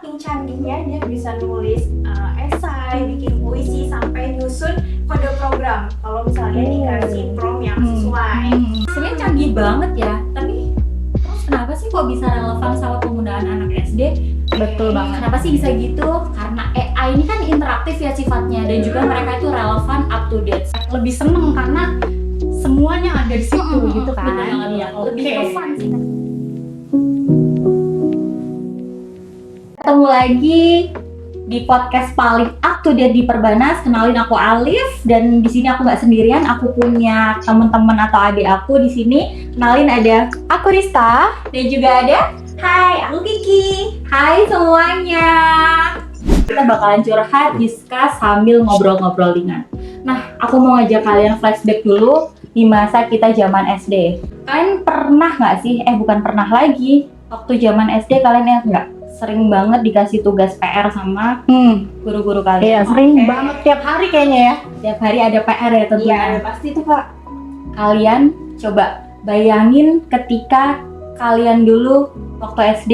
saking canggihnya dia bisa nulis esai, bikin puisi, sampai nyusun kode program kalau misalnya dikasih prompt yang sesuai. Sebenarnya canggih banget ya, tapi terus kenapa sih kok bisa relevan sama penggunaan anak SD? Betul banget. Kenapa sih bisa gitu? Karena AI ini kan interaktif ya sifatnya, dan juga mereka itu relevan, up to date. Lebih seneng karena semuanya ada di situ gitu kan. Bener banget ya, lebih ke fun sih. Ketemu lagi di podcast paling up to date di Perbanas. Kenalin, aku Alif, dan di sini aku nggak sendirian. Aku punya teman-teman atau adik aku di sini. Kenalin, ada Aku Rista. dan juga ada. Hai, aku Kiki. Hai semuanya. Kita bakalan curhat, discuss sambil ngobrol-ngobrol ringan. Nah, aku mau ngajak kalian flashback dulu di masa kita zaman SD. Kalian pernah nggak sih? Bukan pernah lagi. Waktu zaman SD kalian ya nggak? Sering banget dikasih tugas PR sama guru-guru kalian. Iya, sering banget tiap hari kayaknya ya. Tiap hari ada PR ya tentunya. Iya, pasti itu Pak. Kalian coba bayangin ketika kalian dulu waktu SD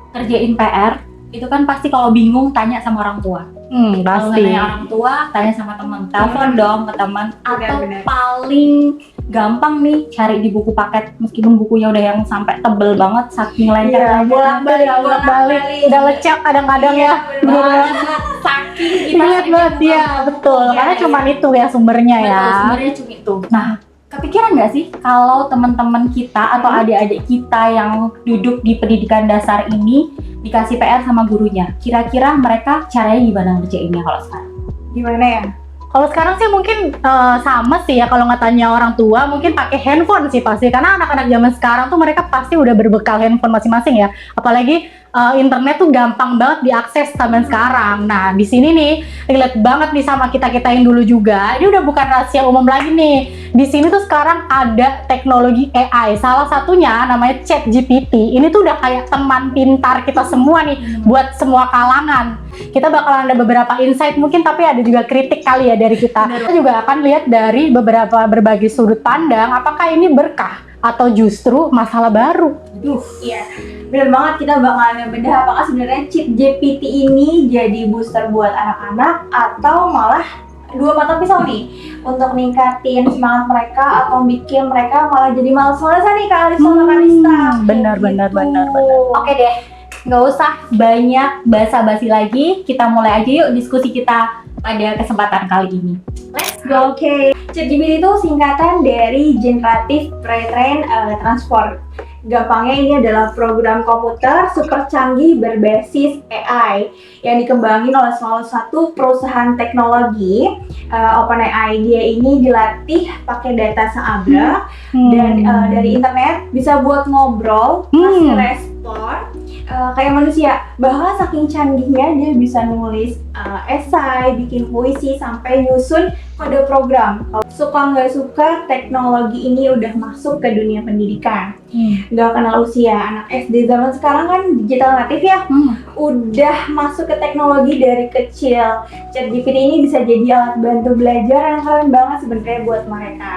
kerjain PR, itu kan pasti kalau bingung tanya sama orang tua. Kalau nggak Pasti. tanya orang tua, tanya sama teman. Telepon dong ke teman. Atau Benar-benar. paling gampang nih cari di buku paket, meskipun bukunya udah yang sampai tebel banget saking Iya, bolak-balik, udah lecek kadang-kadang ya. Bener banget. Saking kita Ingat banget ya, betul. Iya, Karena iya. cuma itu ya sumbernya ya. Betul, sebenarnya cuma itu. Nah, kepikiran nggak sih kalau teman-teman kita atau adik-adik kita yang duduk di pendidikan dasar ini dikasih PR sama gurunya, kira-kira mereka caranya gimana ngerjainnya kalau sekarang? Gimana ya? Kalau sekarang sih mungkin sama sih ya, kalau nggak tanya orang tua mungkin pakai handphone sih pasti, karena anak-anak zaman sekarang tuh mereka pasti udah berbekal handphone masing-masing ya, apalagi internet tuh gampang banget diakses zaman sekarang. Nah di sini nih relate banget nih sama kita yang dulu juga. Ini udah bukan rahasia umum lagi nih. Di sini tuh sekarang ada teknologi AI. Salah satunya namanya ChatGPT. Ini tuh udah kayak teman pintar kita semua nih buat semua kalangan. Kita bakalan ada beberapa insight mungkin, tapi ada juga kritik kali ya dari kita. Kita juga akan lihat dari berbagai sudut pandang, apakah ini berkah atau justru masalah baru. Iya, benar banget, kita bakalan bedah apakah sebenarnya ChatGPT ini jadi booster buat anak-anak atau malah dua mata pisau nih untuk ningkatin semangat mereka atau bikin mereka malah jadi malas-malasan nih Kak Alif sama Kak Rista. Benar. Oke deh, nggak usah banyak basa-basi lagi, kita mulai aja yuk diskusi kita pada kesempatan kali ini. Let's go. Oke, ChatGPT itu singkatan dari Generative Pre-trained Transformer. Gampangnya ini adalah program komputer super canggih berbasis AI yang dikembangin oleh salah satu perusahaan teknologi, OpenAI. Dia ini dilatih pakai data seabra dan dari internet bisa buat ngobrol, kasih respon kayak manusia. Bahkan saking canggihnya dia bisa nulis esai, bikin puisi, sampai nyusun kode program. Kalau suka nggak suka, teknologi ini udah masuk ke dunia pendidikan. Nggak kenal usia. Anak SD zaman sekarang kan digital native ya, udah masuk ke teknologi dari kecil. ChatGPT ini bisa jadi alat bantu belajar yang keren banget sebenarnya buat mereka.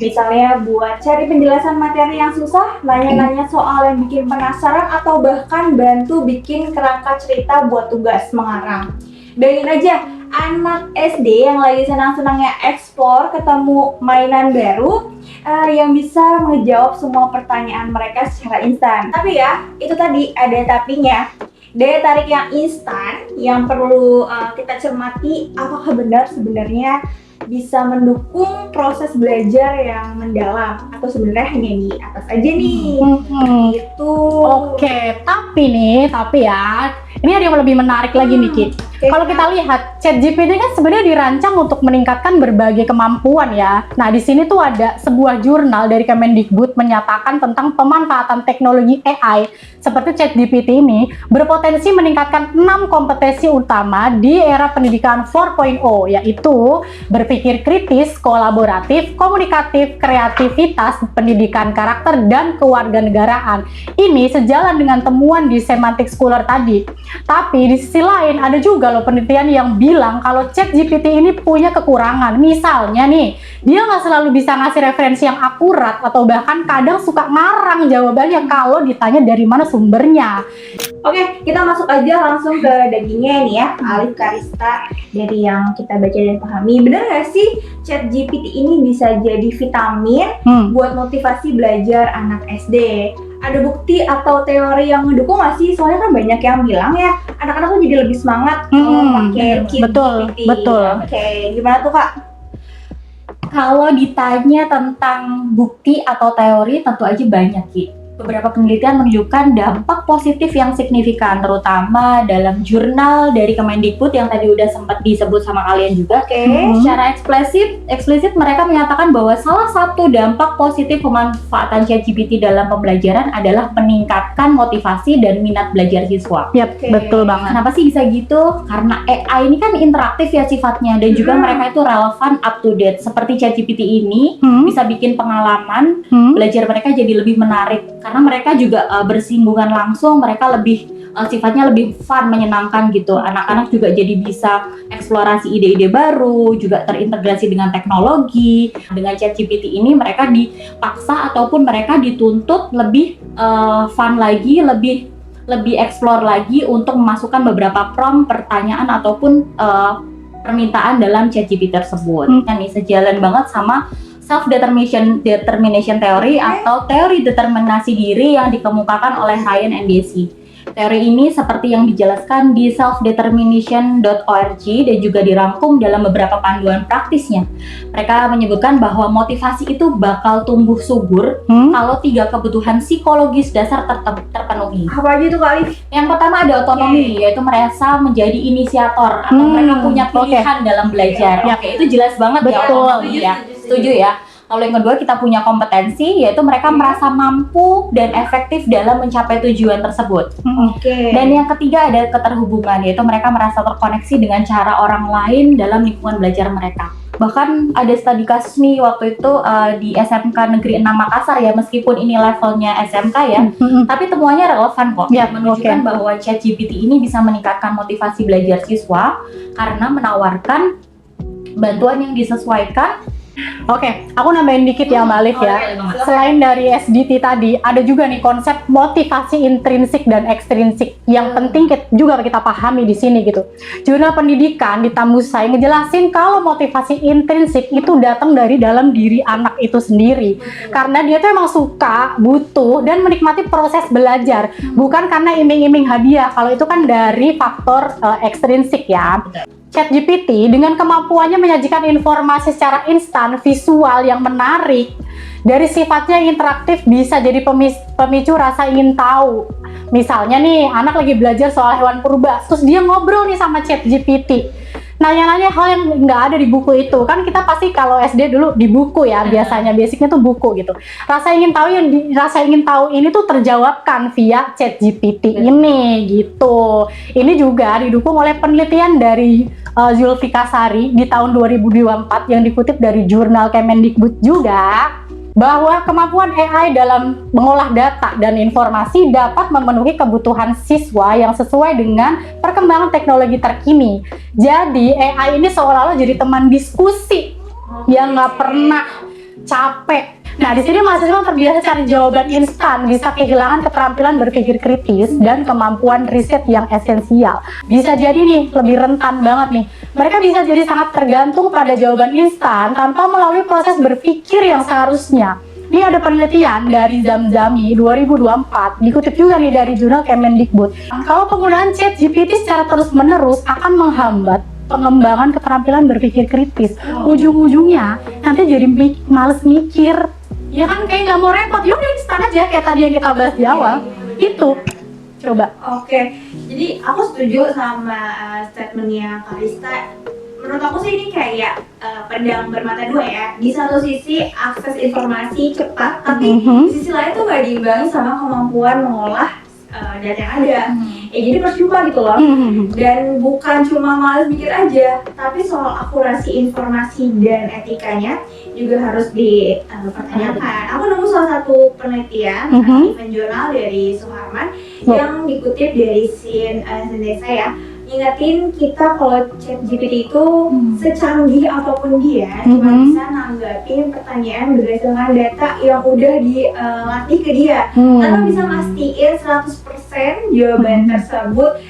Misalnya buat cari penjelasan materi yang susah, nanya-nanya soal yang bikin penasaran, atau bahkan bantu bikin kerangka cerita buat tugas mengarang. Bayangin aja, anak SD yang lagi senang-senangnya explore, ketemu mainan baru yang bisa menjawab semua pertanyaan mereka secara instan. Tapi ya, itu tadi ada tapinya. Daya tarik yang instan yang perlu kita cermati, apakah benar sebenarnya bisa mendukung proses belajar yang mendalam atau sebenarnya hanya di atas aja nih. Gitu. Oke, tapi ya, ini ada yang lebih menarik lagi nih Ki. Kalau kita lihat ChatGPT kan sebenarnya dirancang untuk meningkatkan berbagai kemampuan ya. Nah di sini tuh ada sebuah jurnal dari Kemendikbud menyatakan tentang pemanfaatan teknologi AI seperti ChatGPT ini berpotensi meningkatkan 6 kompetensi utama di era pendidikan 4.0, yaitu berpikir kritis, kolaboratif, komunikatif, kreativitas, pendidikan karakter, dan kewarganegaraan. Ini sejalan dengan temuan di Semantic Scholar tadi. Tapi di sisi lain ada juga juga loh penelitian yang bilang kalau ChatGPT ini punya kekurangan. Misalnya nih, dia nggak selalu bisa ngasih referensi yang akurat atau bahkan kadang suka ngarang jawabannya kalau ditanya dari mana sumbernya. Oke, kita masuk aja langsung ke dagingnya nih ya, Alif Karista. Dari yang kita baca dan pahami, bener nggak sih ChatGPT ini bisa jadi vitamin buat motivasi belajar anak SD? Ada bukti atau teori yang mendukung nggak sih? Soalnya kan banyak yang bilang ya, anak-anak tuh jadi lebih semangat pakai ChatGPT. Betul. Oke, gimana tuh Kak? Kalau ditanya tentang bukti atau teori, tentu aja banyak, Ki. Beberapa penelitian menunjukkan dampak positif yang signifikan, terutama dalam jurnal dari Kemendikbud yang tadi udah sempat disebut sama kalian juga. Secara eksplisit mereka menyatakan bahwa salah satu dampak positif pemanfaatan ChatGPT dalam pembelajaran adalah meningkatkan motivasi dan minat belajar siswa. Betul banget. Kenapa sih bisa gitu? Karena AI ini kan interaktif ya sifatnya, dan juga mereka itu relevan, up to date. Seperti ChatGPT ini bisa bikin pengalaman belajar mereka jadi lebih menarik. Karena mereka juga bersinggungan langsung, mereka lebih sifatnya lebih fun, menyenangkan gitu. Anak-anak juga jadi bisa eksplorasi ide-ide baru, juga terintegrasi dengan teknologi. Dengan ChatGPT ini mereka dipaksa ataupun mereka dituntut lebih fun lagi, lebih explore lagi untuk memasukkan beberapa prompt, pertanyaan ataupun permintaan dalam ChatGPT tersebut. Ini sejalan banget sama self-determination theory atau teori determinasi diri yang dikemukakan oleh Ryan and Deci. Teori ini seperti yang dijelaskan di selfdetermination.org dan juga dirangkum dalam beberapa panduan praktisnya. Mereka menyebutkan bahwa motivasi itu bakal tumbuh subur kalau 3 kebutuhan psikologis dasar terpenuhi. Apa aja tuh Kak Alif? Yang pertama ada otonomi, yaitu merasa menjadi inisiator atau mereka punya pilihan dalam belajar. Itu jelas banget ya otonomi ya. Setuju ya. Lalu yang kedua kita punya kompetensi, yaitu mereka merasa mampu dan efektif dalam mencapai tujuan tersebut. Dan yang ketiga ada keterhubungan, yaitu mereka merasa terkoneksi dengan cara orang lain dalam lingkungan belajar mereka. Bahkan ada studi kasus nih waktu itu di SMK Negeri 6 Makassar ya, meskipun ini levelnya SMK ya, tapi temuannya relevan kok. Menunjukkan bahwa ChatGPT ini bisa meningkatkan motivasi belajar siswa karena menawarkan bantuan yang disesuaikan. Aku nambahin dikit ya Mbak Alif ya. Selain dari SDT tadi, ada juga nih konsep motivasi intrinsik dan ekstrinsik yang penting juga kita pahami di sini gitu. Jurnal pendidikan di Tamusai ngejelasin kalau motivasi intrinsik itu datang dari dalam diri anak itu sendiri. Karena dia tuh emang suka, butuh, dan menikmati proses belajar. Bukan karena iming-iming hadiah. Kalau itu kan dari faktor ekstrinsik ya. ChatGPT dengan kemampuannya menyajikan informasi secara instan, visual yang menarik, dari sifatnya yang interaktif bisa jadi pemicu rasa ingin tahu. Misalnya nih, anak lagi belajar soal hewan purba, terus dia ngobrol nih sama ChatGPT. Nanya-nanya hal yang nggak ada di buku itu. Kan kita pasti kalau SD dulu di buku ya, biasanya basicnya tuh buku gitu. Rasa ingin tahu ini tuh terjawabkan via ChatGPT ini gitu. Ini juga didukung oleh penelitian dari Zulfikar Sari di tahun 2024 yang dikutip dari jurnal Kemendikbud juga, bahwa kemampuan AI dalam mengolah data dan informasi dapat memenuhi kebutuhan siswa yang sesuai dengan perkembangan teknologi terkini. Jadi AI ini seolah-olah jadi teman diskusi yang nggak pernah capek. Nah, di sini mahasiswa terbiasa cari jawaban instan, bisa kehilangan keterampilan berpikir kritis dan kemampuan riset yang esensial. Bisa jadi nih, lebih rentan banget nih. Mereka bisa jadi sangat tergantung pada jawaban instan tanpa melalui proses berpikir yang seharusnya. Ini ada penelitian dari Zamzami 2024, dikutip juga nih dari jurnal Kemendikbud. Kalau penggunaan ChatGPT secara terus-menerus akan menghambat pengembangan keterampilan berpikir kritis. Ujung-ujungnya nanti jadi males mikir. Ya kan, kayak nggak mau repot, yaudah instan aja kayak tadi yang kita bahas di awal. Itu coba. Jadi aku setuju sama statementnya Karista. Menurut aku sih ini kayak pedang bermata dua ya. Di satu sisi akses informasi cepat, tapi di sisi lain tuh nggak diimbangi sama kemampuan mengolah data yang ada. Jadi percuma gitu loh. Dan bukan cuma malas mikir aja, tapi soal akurasi informasi dan etikanya juga harus dipertanyakan. Aku nemu salah satu penelitian event jurnal dari Suharman yang dikutip dari Sin Desa ya, ngingetin kita kalau ChatGPT itu secanggih apapun dia cuma bisa nanggapin pertanyaan berdasarkan data yang udah dilatih ke dia tanpa bisa mastiin 100% jawaban tersebut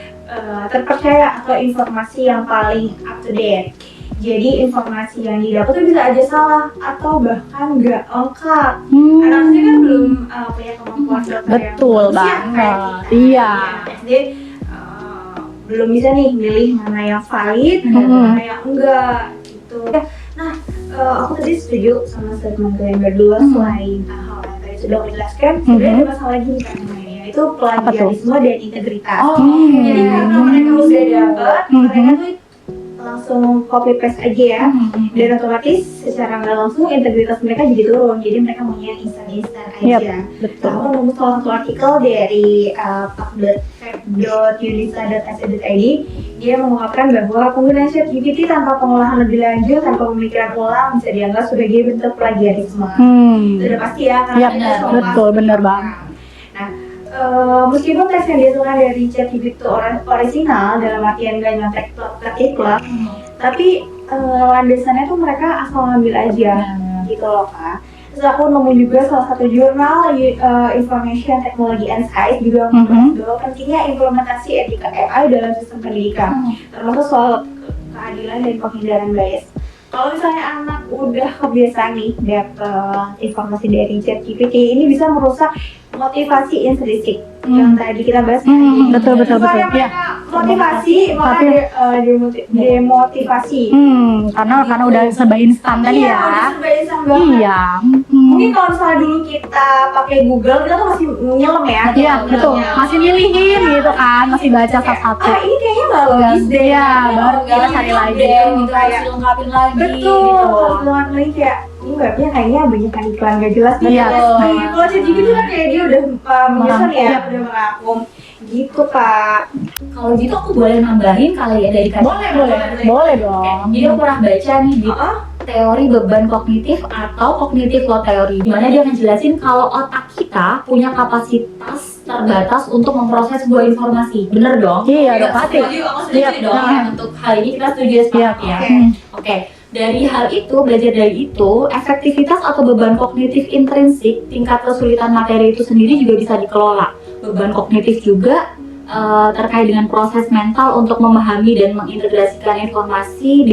terpercaya atau informasi yang paling up to date. Jadi informasi yang didapat tuh bisa aja salah atau bahkan nggak lengkap. Anak-anaknya kan belum punya kemampuan dokter Betul yang bagus ya, kayak banget. kita. Iya. SD belum bisa nih milih mana yang valid dan mana yang enggak gitu. Nah, aku tadi setuju sama statement kalian berdua selain hal yang tadi sudah aku jelaskan, sebenarnya ada masalah lagi nih kan namanya, yaitu plagiarisme dan integritas. Jadi karena mereka udah dapat, mereka tuh langsung copy paste aja ya, dan otomatis secara nggak langsung integritas mereka jadi turun. Jadi mereka maunya instan aja. Betul. Aku nemu salah satu artikel dari pak.unisa.ac.id. Dia mengungkapkan bahwa penggunaan ChatGPT tanpa pengolahan lebih lanjut, tanpa pemikiran ulang bisa dianggap sebagai bentuk plagiarisme. Itu udah pasti ya, karena Iya, kita semua betul, pasti. benar banget. Nah, meskipun teks yang dihasilkan dari ChatGPT itu orisinal dalam artian gak nyontek plek, tapi landasannya tuh mereka asal ngambil aja gitu loh Kak. Terus aku nemu juga salah satu jurnal Information Technology and Science juga membahas bahwa pentingnya implementasi etika AI dalam sistem pendidikan, termasuk soal keadilan dan penghindaran bias. Kalau misalnya anak udah kebiasaan nih dapet informasi dari ChatGPT, ini bisa merusak motivasi intrinsik yang tadi kita bahas. Betul. Supaya mereka motivasi, maka demotivasi. Karena udah serba instan tadi Iya, ya. udah serba instan banget. Iya. Mungkin kalau misalnya dulu kita pakai Google, kita tuh masih nyelam ya. Iya, betul. Masih milihin gitu kan, masih baca satu-satu. Ini kayaknya nggak logis deh. Iya, baru kita cari lagi. Gitu, harus dilengkapin lagi. Betul, Gitu. harus banget lagi kayak ini webnya kayaknya banyak kan iklan gak jelas nih. Iya. Kalau ChatGPT kan kayak dia udah menyusun ya, Iya. udah merangkum gitu Kak. Kalau gitu aku boleh nambahin kali ya dari kacamata. Boleh dong. Jadi aku pernah baca nih di teori beban kognitif atau cognitive load theory, di mana dia ngejelasin kalau otak kita punya kapasitas terbatas untuk memproses sebuah informasi. Bener dong? Iya, udah pasti. Aku setuju Iya. dong. Untuk hal ini kita setuju sepakat ya. Oke. Dari hal itu, belajar dari itu, efektivitas atau beban kognitif intrinsik, tingkat kesulitan materi itu sendiri juga bisa dikelola. Beban kognitif juga terkait dengan proses mental untuk memahami dan mengintegrasikan informasi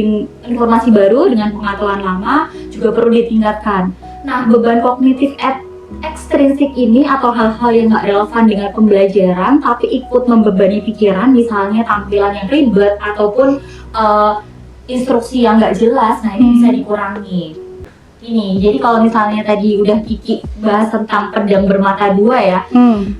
baru dengan pengetahuan lama juga perlu ditingkatkan. Nah, beban kognitif ekstrinsik ini atau hal-hal yang nggak relevan dengan pembelajaran tapi ikut membebani pikiran, misalnya tampilan yang ribet ataupun instruksi yang nggak jelas, nah ini bisa dikurangi. Ini, jadi kalau misalnya tadi udah Kiki bahas tentang pedang bermata dua ya,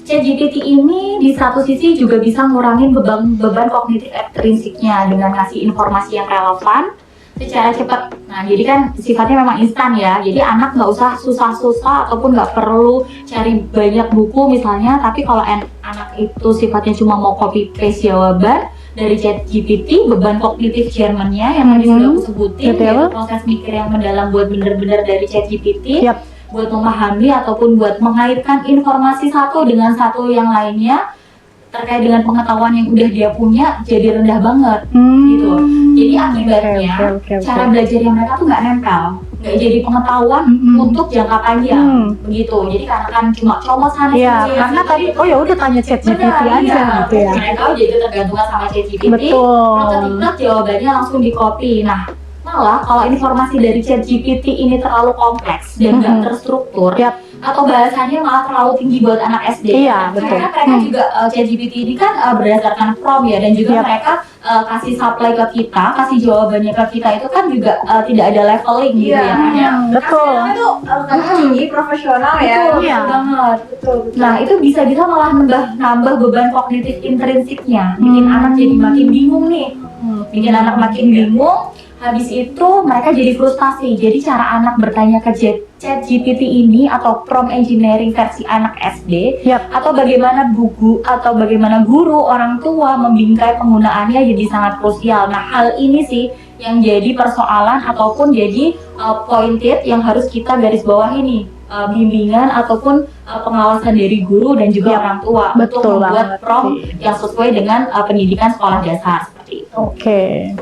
ChatGPT ini di satu sisi juga bisa ngurangin beban kognitif ekstrinsiknya dengan ngasih informasi yang relevan secara cepat. Nah, jadi kan sifatnya memang instan ya, jadi anak nggak usah susah-susah ataupun nggak perlu cari banyak buku misalnya, tapi kalau anak itu sifatnya cuma mau copy paste jawaban dari ChatGPT, beban kognitif Jermannya yang tadi sudah aku sebutin, yaitu proses mikir yang mendalam buat bener-bener dari ChatGPT, buat memahami ataupun buat mengaitkan informasi satu dengan satu yang lainnya terkait dengan pengetahuan yang udah dia punya jadi rendah banget gitu. Jadi akibatnya cara belajarnya mereka tuh nggak nempel, nggak jadi pengetahuan untuk jangka panjang begitu. Jadi karena kan cuma comot sana Iya, karena tadi ya udah tanya ChatGPT aja gitu ya. Mereka jadi ketergantungan sama ChatGPT. Betul. Ketika jawabannya langsung di copy. Nah, malah kalau informasi dari ChatGPT ini terlalu kompleks dan nggak terstruktur, atau bahasanya malah terlalu tinggi buat anak SD. Iya, betul. Karena mereka juga ChatGPT ini kan berdasarkan prompt ya, dan juga mereka kasih supply ke kita, kasih jawabannya ke kita itu kan juga tidak ada leveling gitu ya. Betul. Itu tinggi profesional ya. Iya. Banget. Betul. Nah, itu bisa malah nambah beban kognitif intrinsiknya, bikin anak jadi makin bingung nih. Bikin anak makin bingung. Habis itu mereka jadi frustasi. Jadi cara anak bertanya ke ChatGPT ini atau prompt engineering versi anak SD, atau bagaimana buku atau bagaimana guru orang tua membingkai penggunaannya jadi sangat krusial. Nah, hal ini sih yang jadi persoalan ataupun jadi pointed yang harus kita garis bawahi nih. Bimbingan ataupun pengawasan dari guru dan juga orang tua untuk membuat prompt yang sesuai dengan pendidikan sekolah dasar. Oke.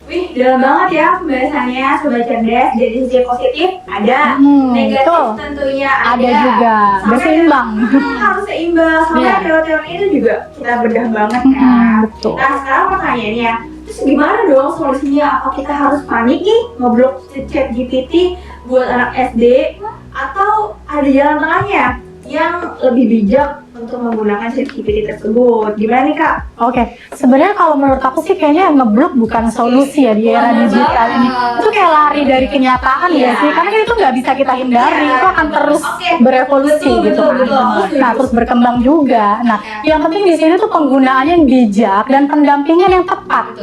Wih, dalam banget ya pembahasannya Sobat Cerdas. Dari sisi positif ada, negatif betul. tentunya Ada juga, Sampai berseimbang. harus seimbang. Sampai Iya. teori-teori itu juga kita bedah banget ya. Betul. Nah sekarang pertanyaannya, terus gimana dong solusinya? Apa kita harus panik nih ngobrol ChatGPT buat anak SD? Atau ada jalan tengahnya yang lebih bijak untuk menggunakan ChatGPT tersebut? Gimana nih Kak? Oke, sebenarnya kalau menurut aku sih kayaknya ngeblok bukan solusi ya di era digital ini. Itu kayak lari dari kenyataan ya sih, karena itu nggak bisa kita hindari, itu akan terus berevolusi gitu kan. Nah, terus berkembang juga. Nah, yang penting di sini tuh penggunaannya yang bijak dan pendampingan yang tepat.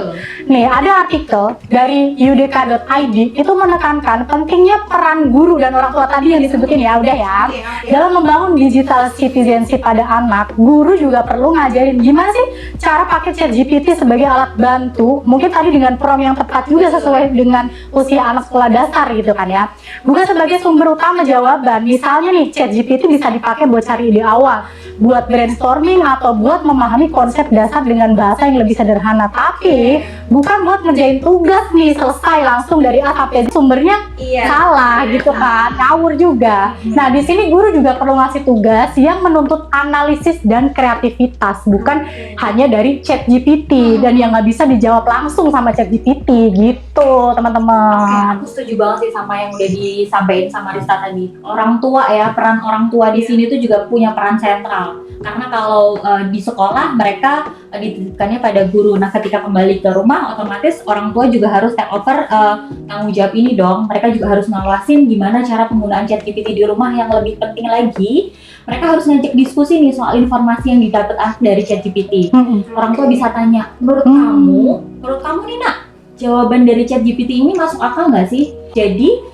Nih, ada artikel dari udk.id itu menekankan pentingnya peran guru dan orang tua tadi yang disebutin ya, udah ya. Dalam membangun digital citizenship pada anak, guru juga perlu ngajarin gimana sih cara pakai ChatGPT sebagai alat bantu. Mungkin tadi dengan prompt yang tepat juga sesuai dengan usia anak sekolah dasar gitu kan ya. Bukan sebagai sumber utama jawaban. Misalnya nih, ChatGPT bisa dipakai buat cari ide awal, buat brainstorming atau buat memahami konsep dasar dengan bahasa yang lebih sederhana. Tapi bukan buat ngerjain tugas nih selesai langsung dari A sampai Z. Sumbernya salah gitu kan, ngawur juga. Nah, di sini guru juga perlu ngasih tugas yang menuntut analisis dan kreativitas, bukan hanya dari ChatGPT dan yang nggak bisa dijawab langsung sama ChatGPT gitu, teman-teman. Aku setuju banget sih sama yang udah disampaikan sama Rista tadi. Orang tua ya, peran orang tua di sini tuh juga punya peran sentral. Karena kalau di sekolah mereka dititipkannya pada guru. Nah, ketika kembali ke rumah, otomatis orang tua juga harus take over tanggung jawab ini dong. Mereka juga harus ngawasin gimana cara penggunaan ChatGPT di rumah. Yang lebih penting lagi, mereka harus ngajak diskusi nih soal informasi yang didapat dari ChatGPT. Orang tua bisa tanya, menurut kamu nih nak, jawaban dari ChatGPT ini masuk akal nggak sih? Jadi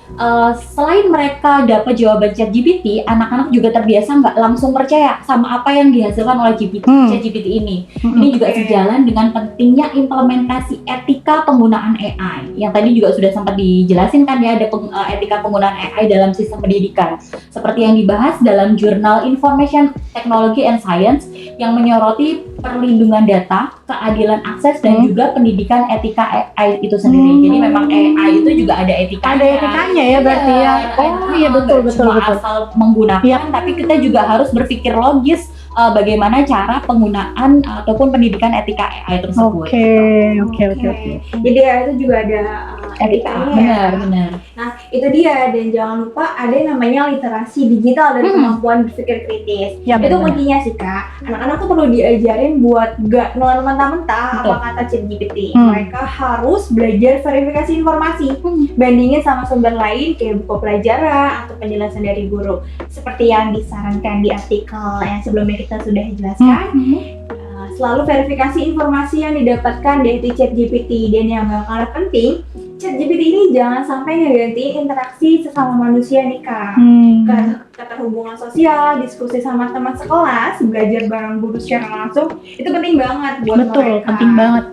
selain mereka dapat jawaban ChatGPT, anak-anak juga terbiasa nggak langsung percaya sama apa yang dihasilkan oleh ChatGPT ini. Ini juga sejalan dengan pentingnya implementasi etika penggunaan AI. Yang tadi juga sudah sempat dijelasin kan ya, ada etika penggunaan AI dalam sistem pendidikan. Seperti yang dibahas dalam jurnal Information Technology and Science yang menyoroti perlindungan data, keadilan akses, dan juga pendidikan etika AI itu sendiri. Jadi memang AI itu juga ada etikanya. Ada etikanya ya berarti ya. Oh iya, betul. Asal menggunakan, tapi kita juga harus berpikir logis bagaimana cara penggunaan ataupun pendidikan etika AI tersebut. Oke. Jadi ya itu juga ada etikanya. Benar. Nah itu dia, dan jangan lupa ada yang namanya literasi digital dan kemampuan berpikir kritis. Ya, itu benar. kuncinya sih Kak. Anak-anak tuh perlu diajarin buat gak nelan mentah-mentah apa kata ChatGPT. Mereka harus belajar verifikasi informasi, bandingin sama sumber lain kayak buku pelajaran atau penjelasan dari guru. Seperti yang disarankan di artikel yang sebelumnya kita sudah jelaskan. Selalu verifikasi informasi yang didapatkan dari ChatGPT, dan yang gak kalah penting, ChatGPT ini jangan sampai ngegantiin interaksi sesama manusia nih Kak. Keterhubungan sosial, diskusi sama teman sekelas, belajar bareng guru secara langsung, itu penting banget buat Betul, mereka. penting banget.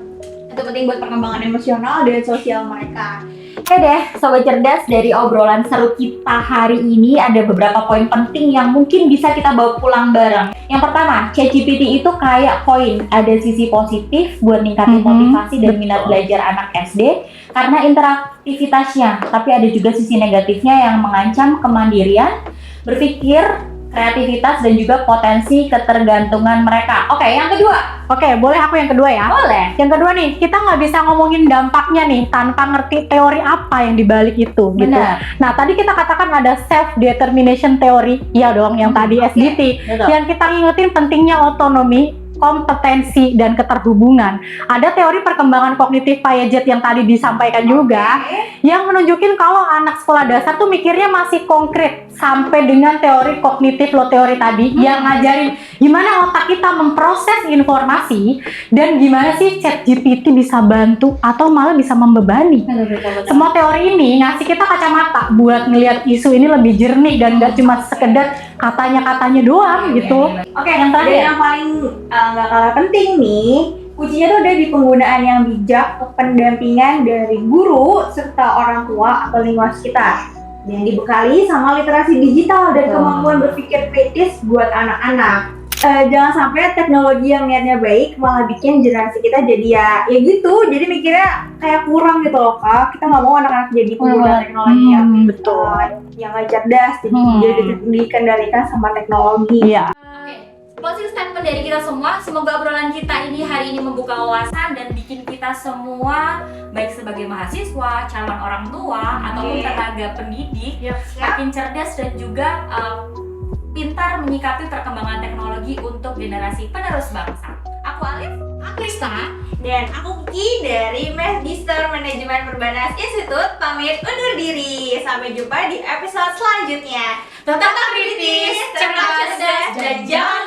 Itu penting buat perkembangan emosional dan sosial mereka. Oke deh, Sobat Cerdas, dari obrolan seru kita hari ini ada beberapa poin penting yang mungkin bisa kita bawa pulang bareng. Yang pertama, ChatGPT itu kayak koin, ada sisi positif buat ningkatin motivasi dan minat belajar anak SD karena interaktivitasnya, tapi ada juga sisi negatifnya yang mengancam kemandirian, berpikir, kreativitas, dan juga potensi ketergantungan mereka. Oke, yang kedua. Oke, boleh aku yang kedua ya? Boleh. Yang kedua nih, kita nggak bisa ngomongin dampaknya nih tanpa ngerti teori apa yang dibalik itu gitu. Benar. Nah, tadi kita katakan ada self-determination theory, iya dong, yang tadi SDT. betul. Yang kita ingetin pentingnya otonomi, kompetensi, dan keterhubungan. Ada teori perkembangan kognitif Piaget yang tadi disampaikan juga, yang menunjukin kalau anak sekolah dasar tuh mikirnya masih konkret sampai dengan teori kognitif lo teori tadi yang ngajarin gimana otak kita memproses informasi dan gimana sih ChatGPT bisa bantu atau malah bisa membebani. Semua teori ini ngasih kita kacamata buat ngelihat isu ini lebih jernih dan gak cuma sekedar katanya-katanya doang gitu. Oke, yang terakhir yang paling nggak kalah penting nih, kuncinya tuh ada di penggunaan yang bijak, pendampingan dari guru serta orang tua atau lingkungan sekitar, dan dibekali sama literasi digital dan kemampuan berpikir kritis buat anak-anak. Jangan sampai teknologi yang niatnya baik malah bikin generasi kita jadi ya gitu. Jadi mikirnya kayak kurang gitu loh Kak. Kita nggak mau anak-anak jadi pengguna teknologi yang nggak cerdas, jadi dikendalikan sama teknologi. Iya. Oke, closing statement dari kita semua. Semoga obrolan kita ini hari ini membuka wawasan dan bikin kita semua, baik sebagai mahasiswa, calon orang tua, ataupun tenaga pendidik, makin cerdas dan juga pintar menyikapi perkembangan teknologi untuk generasi penerus bangsa. Aku Alif, aku Rista, Dan aku Kiki dari Magister Manajemen Perbanas Institut pamit undur diri. Sampai jumpa di episode selanjutnya. Tetap kritis, cerdas, dan jangan